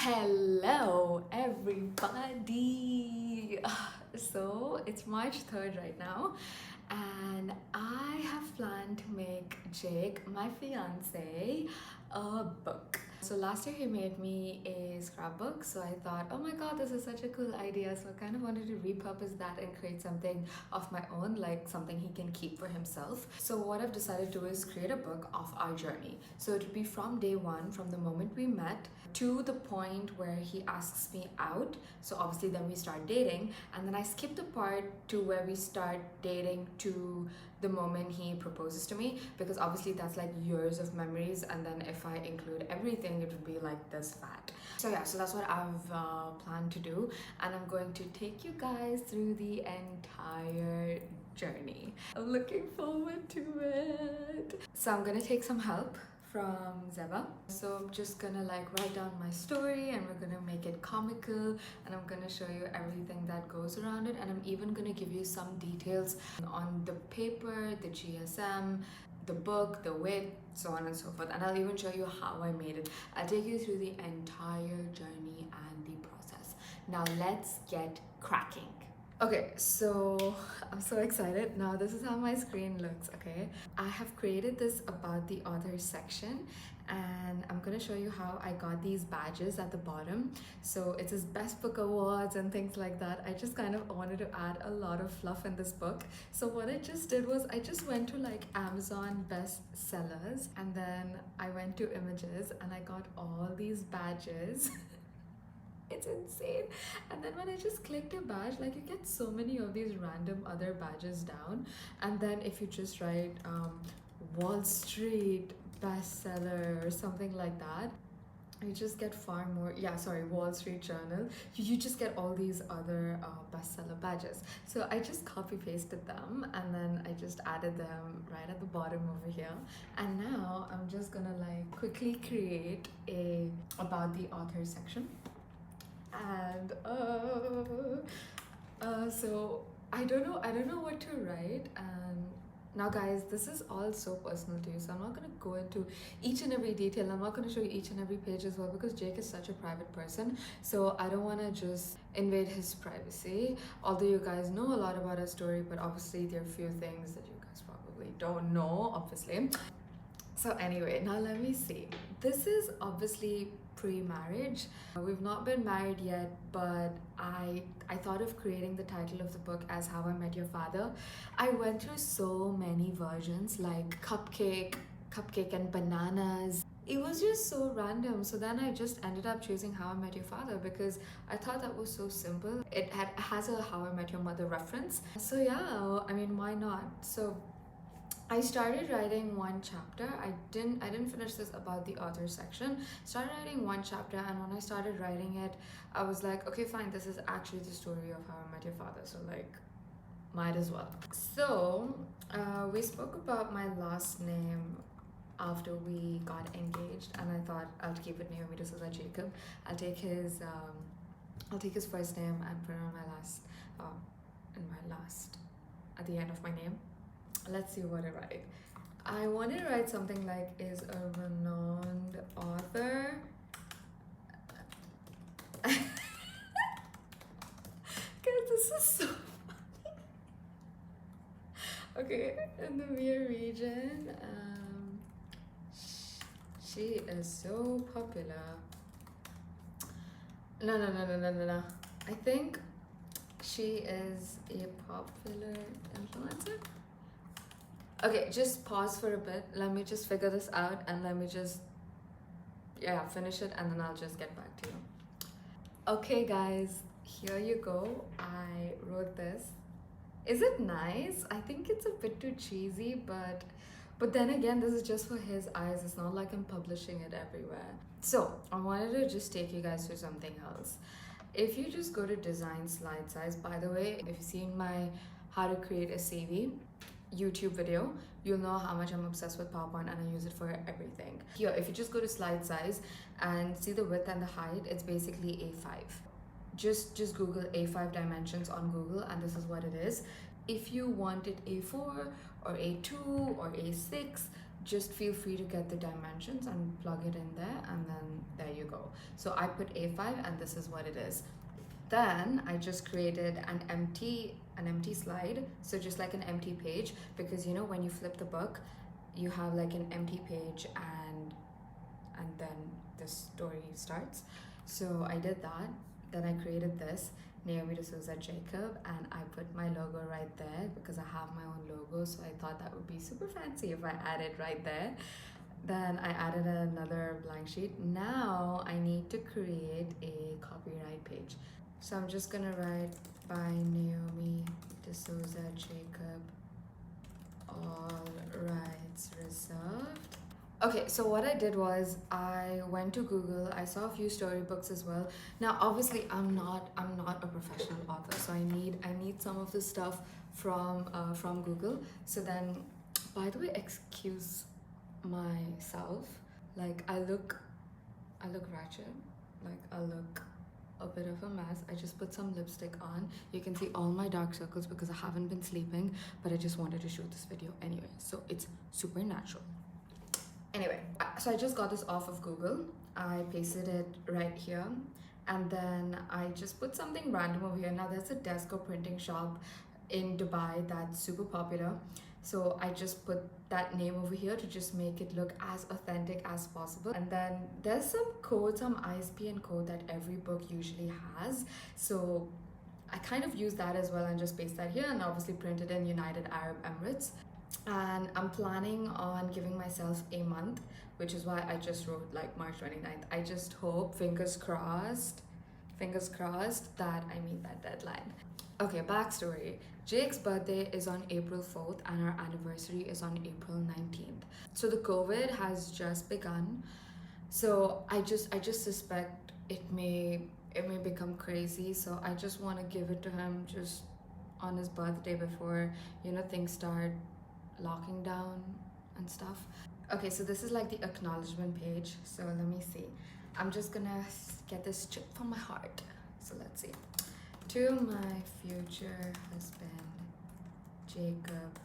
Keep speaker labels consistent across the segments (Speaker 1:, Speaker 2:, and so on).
Speaker 1: Hello everybody. So it's March 3rd right now, and I have planned to make Jake, my fiance, a book. So last year he made me a scrapbook, so I thought, oh my god, this is such a cool idea. So I kind of wanted to repurpose that and create something of my own, like something he can keep for himself. So what I've decided to do is create a book of our journey. So it would be from day one, from the moment we met to the point where he asks me out. So obviously then we start dating, and then I skip the part to where we start dating to the moment he proposes to me, because obviously that's like years of memories, and then if I include everything it would be like this fat. So yeah, so that's what I've planned to do, and I'm going to take you guys through the entire journey. I'm looking forward to it. So I'm gonna take some help from Zeba. So I'm just gonna like write down my story, and we're gonna make it comical, and I'm gonna show you everything that goes around it, and I'm even gonna give you some details on the paper, the GSM, the book, the width, so on and so forth, and I'll even show you how I made it. I'll take you through the entire journey and the process. Now let's get cracking. Okay, so I'm so excited. Now this is how my screen looks, okay? I have created this about the authors section, and I'm gonna show you how I got these badges at the bottom. So it's his best book awards and things like that. I just kind of wanted to add a lot of fluff in this book. So what I just did was I just went to like Amazon bestsellers, and then I went to images and I got all these badges. It's insane. And then when I just clicked a badge, like you get so many of these random other badges down, and then if you just write Wall Street bestseller or something like that, you just get far more. Yeah, sorry, Wall Street Journal, you just get all these other bestseller badges. So I just copy pasted them, and then I just added them right at the bottom over here. And now I'm just gonna like quickly create a about the author section. And so I don't know what to write. And now guys, this is all so personal to you, so I'm not going to go into each and every detail. I'm not going to show you each and every page as well, because Jake is such a private person, so I don't want to just invade his privacy. Although you guys know a lot about our story, but obviously there are a few things that you guys probably don't know, obviously. So anyway, now let me see. This is obviously pre-marriage. We've not been married yet, but I thought of creating the title of the book as How I Met Your Father. I went through so many versions, like cupcake and bananas. It was just so random. So then I just ended up choosing How I Met Your Father because I thought that was so simple. It has a How I Met Your Mother reference. So yeah, I mean, why not? So I started writing one chapter. I didn't finish this about the author section. Started writing one chapter, and when I started writing it, I was like, okay, fine, this is actually the story of How I Met Your Father, so like, might as well. So we spoke about my last name after we got engaged, and I thought I'll keep it Naomi D'Souza Jacob. I'll take his first name and put it on my last at the end of my name. Let's see what I write. I wanted to write something like, is a renowned author. Guys, this is so funny. Okay, in the Mir region, she is so popular. No. I think she is a popular influencer. Okay, just pause for a bit. Let me just figure this out, and let me just, finish it, and then I'll just get back to you. Okay guys, here you go. I wrote this. Is it nice? I think it's a bit too cheesy, but then again, this is just for his eyes. It's not like I'm publishing it everywhere. So I wanted to just take you guys through something else. If you just go to design slide size, by the way, if you've seen my how to create a CV YouTube video, you'll know how much I'm obsessed with PowerPoint, and I use it for everything. Here, if you just go to slide size and see the width and the height, it's basically A5. Just Google A5 dimensions on Google, and this is what it is. If you want it A4 or A2 or A6, just feel free to get the dimensions and plug it in there, and then there you go. So I put A5 and this is what it is. Then I just created an empty slide, so just like an empty page, because you know when you flip the book you have like an empty page and then the story starts. So I did that. Then I created this, Naomi D'Souza Jacob, and I put my logo right there because I have my own logo, so I thought that would be super fancy if I added right there. Then I added another blank sheet. Now I need to create a copyright page. So I'm just gonna write by Naomi D'Souza Jacob, all rights reserved. Okay, so what I did was I went to Google. I saw a few storybooks as well. Now obviously I'm not a professional author, so I need some of the stuff from Google. So then, by the way, excuse myself, like I look ratchet, like I look a bit of a mess. I just put some lipstick on. You can see all my dark circles because I haven't been sleeping, but I just wanted to shoot this video anyway, so it's super natural. Anyway, so I just got this off of Google. I pasted it right here, and then I just put something random over here. Now there's a Desco printing shop in Dubai that's super popular, so I just put that name over here to just make it look as authentic as possible. And then there's some code, some ISBN code that every book usually has, so I kind of use that as well and just paste that here, and obviously print it in United Arab Emirates. And I'm planning on giving myself a month, which is why I just wrote like March 29th. I just hope, fingers crossed that I meet that deadline. Okay, backstory. Jake's birthday is on April 4th and our anniversary is on April 19th. So the COVID has just begun. So I just suspect it may become crazy. So I just want to give it to him just on his birthday before, you know, things start locking down and stuff. Okay, so this is like the acknowledgement page. So let me see. I'm just gonna get this chip from my heart. So let's see. To my future husband, Jacob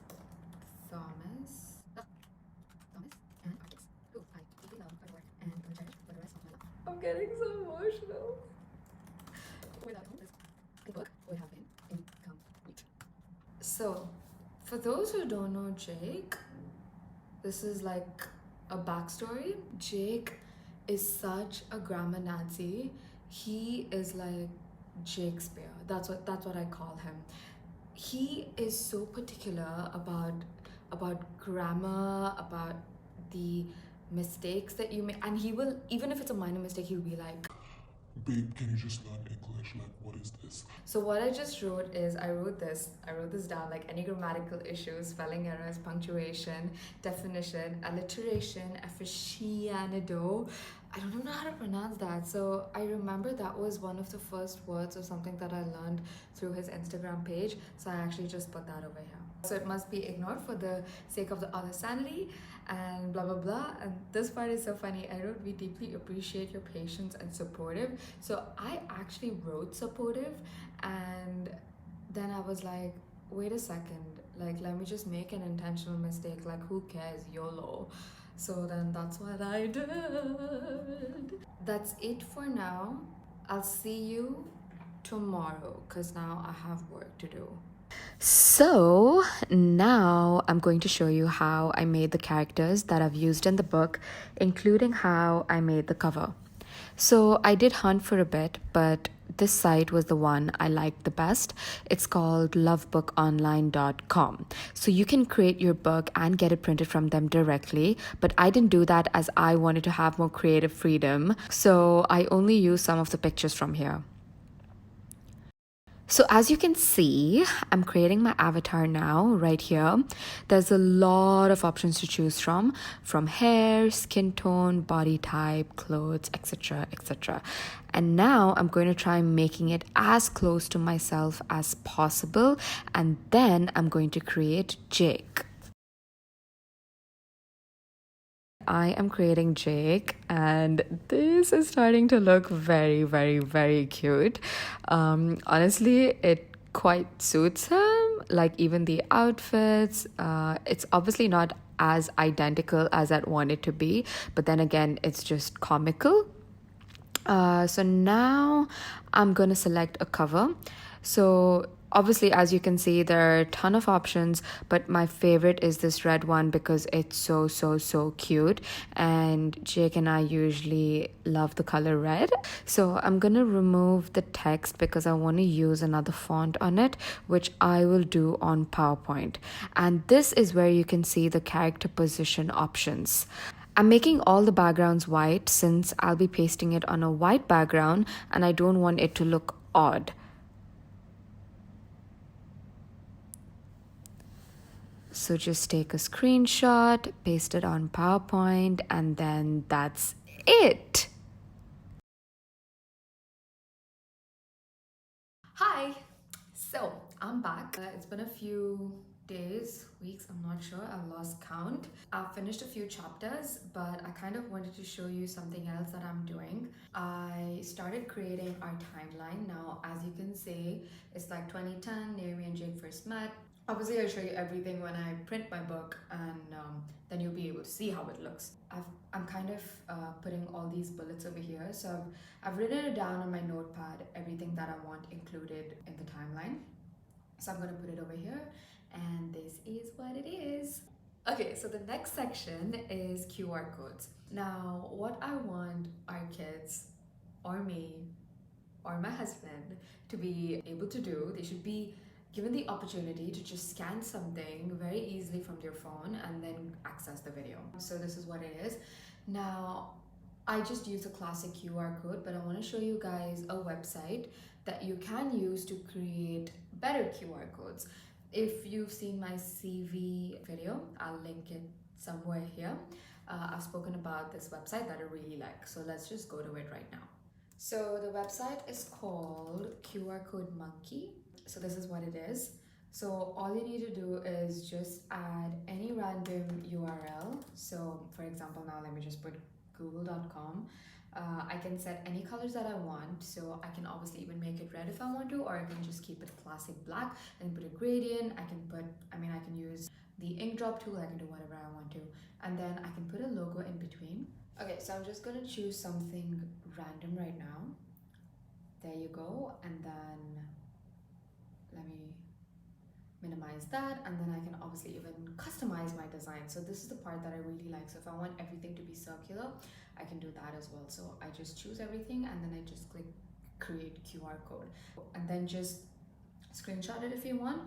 Speaker 1: Thomas, and our kids, who I deeply love, adore, and will cherish for the rest of my life. I'm getting so emotional. Without him, this book would have been incomplete. So, for those who don't know Jake, this is like a backstory. Jake is such a grammar Nazi. He is like Shakespeare. That's what I call him. He is so particular about grammar, about the mistakes that you make, and he will, even if it's a minor mistake, he'll be like,
Speaker 2: babe, can you just learn English? Like, what is this?
Speaker 1: So what I just wrote is, I wrote this down, like any grammatical issues, spelling errors, punctuation, definition, alliteration, aficionado. I don't even know how to pronounce that. So I remember that was one of the first words or something that I learned through his Instagram page. So I actually just put that over here. So it must be ignored for the sake of the other sanity and blah blah blah. And this part is so funny. I wrote, we deeply appreciate your patience and supportive. So I actually wrote supportive, and then I was like, wait a second, like let me just make an intentional mistake, like who cares, YOLO. So then that's what I did. That's it for now. I'll see you tomorrow because now I have work to do. So now I'm going to show you how I made the characters that I've used in the book, including how I made the cover. So I did hunt for a bit, but this site was the one I liked the best. It's called lovebookonline.com. So you can create your book and get it printed from them directly, but I didn't do that as I wanted to have more creative freedom. So I only used some of the pictures from here. So as you can see, I'm creating my avatar now right here. There's a lot of options to choose from hair, skin tone, body type, clothes, etc, etc. And now I'm going to try making it as close to myself as possible, and then I'm going to create Jake. I am creating Jake, and this is starting to look very, very, very cute. Honestly, it quite suits him. like even the outfits. It's obviously not as identical as I'd want it to be, but then again, it's just comical. So now I'm going to select a cover. So obviously, as you can see, there are a ton of options, but my favorite is this red one because it's so cute. And Jake and I usually love the color red. So I'm going to remove the text because I want to use another font on it, which I will do on PowerPoint. And this is where you can see the character position options. I'm making all the backgrounds white since I'll be pasting it on a white background and I don't want it to look odd. So just take a screenshot, paste it on PowerPoint, and then that's it. Hi, so I'm back. It's been a few days, weeks, I'm not sure, I've lost count. I've finished a few chapters, but I kind of wanted to show you something else that I'm doing. I started creating our timeline. Now, as you can see, it's like 2010, Naomi and Jake first met. Obviously, I'll show you everything when I print my book, and then you'll be able to see how it looks. I'm kind of putting all these bullets over here. So I've written it down on my notepad, everything that I want included in the timeline. So I'm going to put it over here, and this is what it is. Okay, so the next section is QR codes. Now, what I want our kids or me or my husband to be able to do, they should be given the opportunity to just scan something very easily from their phone and then access the video. So this is what it is. Now, I just use a classic QR code, but I want to show you guys a website that you can use to create better QR codes. If you've seen my CV video, I'll link it somewhere here. I've spoken about this website that I really like. So let's just go to it right now. So the website is called QR Code Monkey. So this is what it is. So all you need to do is just add any random URL. So for example, now let me just put google.com. I can set any colors that I want. So I can obviously even make it red if I want to, or I can just keep it classic black and put a gradient. I can use the ink drop tool. I can do whatever I want to. And then I can put a logo in between. Okay, so I'm just gonna choose something random right now. There you go. And then let me minimize that, and then I can obviously even customize my design. So this is the part that I really like. So if I want everything to be circular, I can do that as well. So I just choose everything and then I just click create QR code, and then just screenshot it if you want,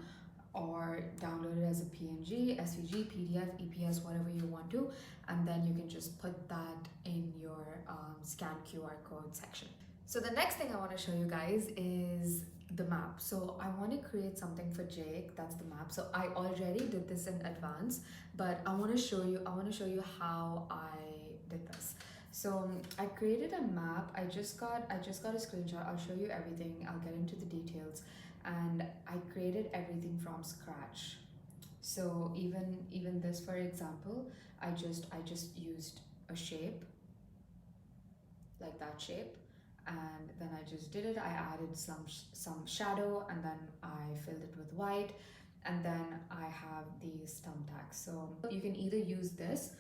Speaker 1: or download it as a PNG, SVG, PDF, EPS, whatever you want to, and then you can just put that in your scan QR code section. So the next thing I want to show you guys is the map. So I want to create something for Jake. That's the map. So I already did this in advance, but I want to show you how I did this. So I created a map. I just got a screenshot. I'll show you everything. I'll get into the details. And I created everything from scratch. So even this, for example, I just used a shape, like that shape, and then I just did it. I added some shadow, and then I filled it with white, and then I have these stump tags. So you can either use this,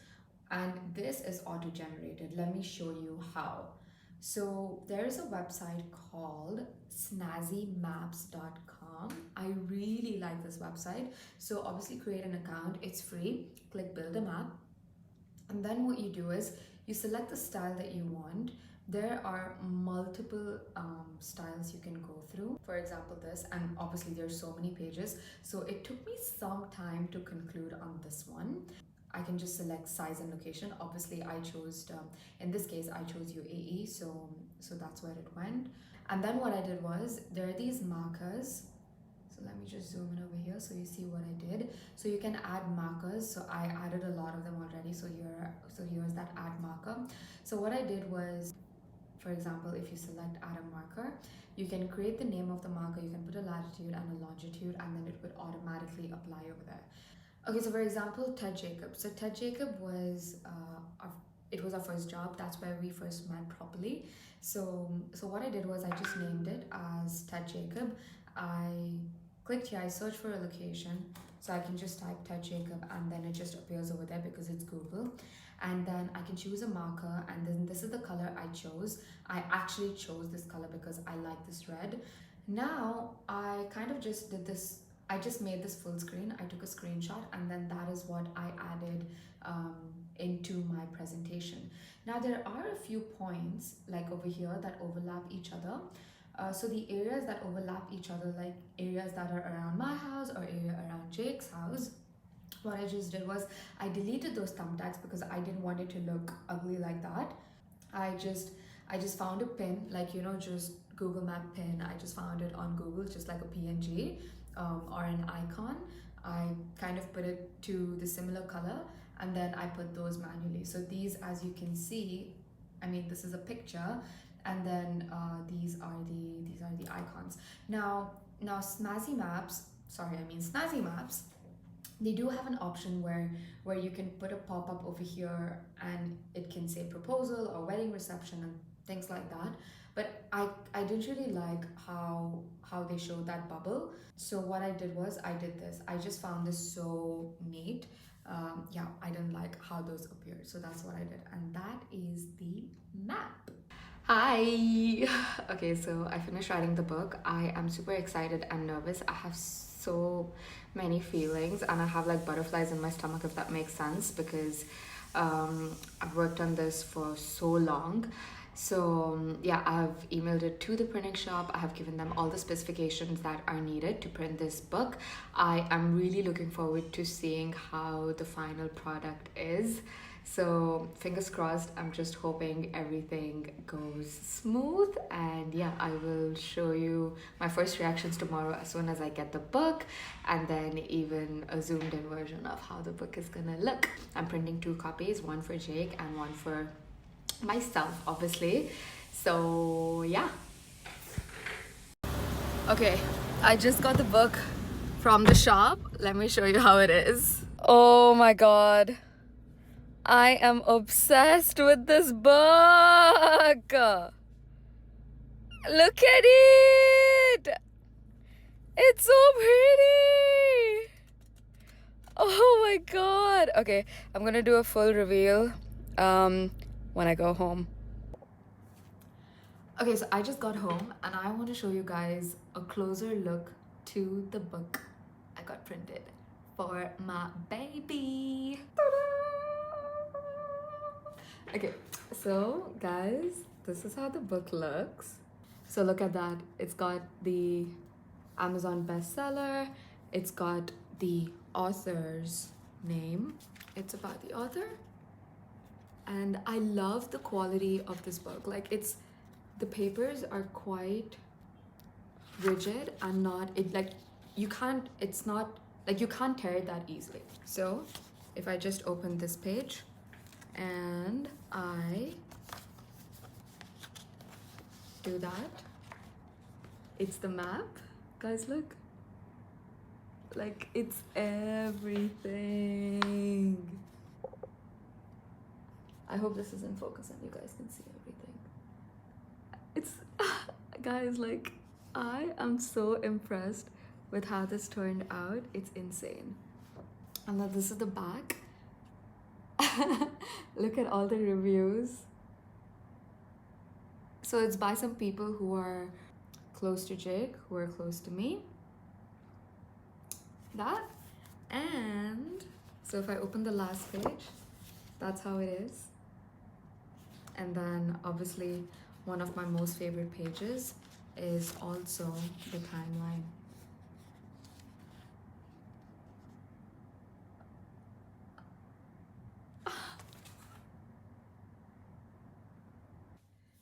Speaker 1: and this is auto-generated. Let me show you how. So there is a website called snazzymaps.com. I really like this website. So obviously create an account, it's free. Click build a map, and then what you do is you select the style that you want. There are multiple styles you can go through. For example, this, and obviously there's so many pages. So it took me some time to conclude on this one. I can just select size and location. Obviously I chose, in this case, I chose UAE, so that's where it went. And then what I did was, there are these markers. So let me just zoom in over here so you see what I did. So you can add markers. So I added a lot of them already. So here's that add marker. So what I did was, for example, if you select add a marker, you can create the name of the marker, you can put a latitude and a longitude, and then it would automatically apply over there. Okay, so for example, Ted Jacob. So Ted Jacob was it was our first job. That's where we first met properly. So what I did was I just named it as Ted Jacob. I clicked here, I search for a location. So I can just type Ted Jacob and then it just appears over there because it's Google. And then I can choose a marker, and then this is the color I chose. I actually chose this color because I like this red. Now I kind of just did this, I just made this full screen. I took a screenshot and then that is what I added into my presentation. Now there are a few points like over here that overlap each other. So the areas that overlap each other, like areas that are around my house or area around Jake's house, what I just did was I deleted those thumbtacks because I didn't want it to look ugly like that. I just found a pin, like, you know, just Google Map pin. I just found it on Google, just like a PNG or an icon. I kind of put it to the similar color and then I put those manually. So these, as you can see, I mean, this is a picture, and then these are the icons. Now Snazzy Maps, they do have an option where you can put a pop-up over here and it can say proposal or wedding reception and things like that. But I didn't really like how they showed that bubble. So what I did was I did this. I just found this so neat. Yeah, I didn't like how those appeared. So that's what I did. And that is the map. Hi! Okay, so I finished writing the book. I am super excited and nervous. I have so many feelings and I have like butterflies in my stomach, if that makes sense, because I've worked on this for so long. So yeah, I've emailed it to the printing shop. I have given them all the specifications that are needed to print this book. I am really looking forward to seeing how the final product is. So fingers crossed. I'm just hoping everything goes smooth, and yeah, I will show you my first reactions tomorrow as soon as I get the book, and then even a zoomed in version of how the book is gonna look. I'm printing 2 copies, one for Jake and one for myself, obviously. So yeah. Okay, I just got the book from the shop. Let me show you how it is. Oh my god, I am obsessed with this book. Look at it. It's so pretty. Oh my god. Okay, I'm gonna do a full reveal when I go home. Okay, so I just got home and I want to show you guys a closer look to the book I got printed for my baby. Okay, so guys, this is how the book looks. So look at that. It's got the Amazon bestseller. It's got the author's name. It's about the author. And I love the quality of this book. Like, the papers are quite rigid and you can't tear it that easily. So if I just open this page and I do that, it's the map. Guys, look. Like, it's everything. I hope this is in focus and you guys can see everything. It's, guys, like, I am so impressed with how this turned out. It's insane. And then this is the back. Look at all the reviews. So it's by some people who are close to Jake, who are close to me. That. And so if I open the last page, that's how it is. And then obviously one of my most favorite pages is also the timeline.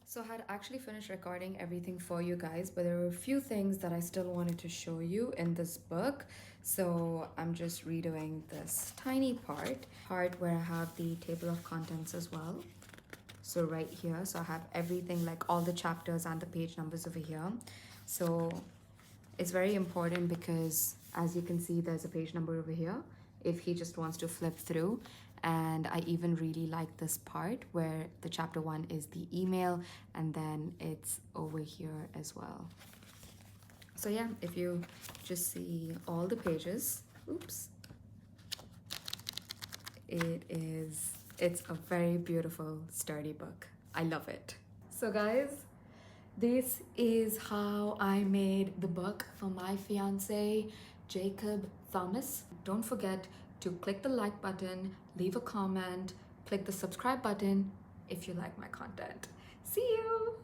Speaker 1: So I had actually finished recording everything for you guys, but there were a few things that I still wanted to show you in this book. So I'm just redoing this tiny part where I have the table of contents as well. So right here, so I have everything, like all the chapters and the page numbers over here. So it's very important because, as you can see, there's a page number over here if he just wants to flip through. And I even really like this part where the chapter 1 is the email, and then it's over here as well. So yeah, if you just see all the pages. Oops. It's a very beautiful, sturdy book. I love it. So guys, this is how I made the book for my fiance, Jacob Thomas. Don't forget to click the like button, leave a comment, click the subscribe button if you like my content. See you!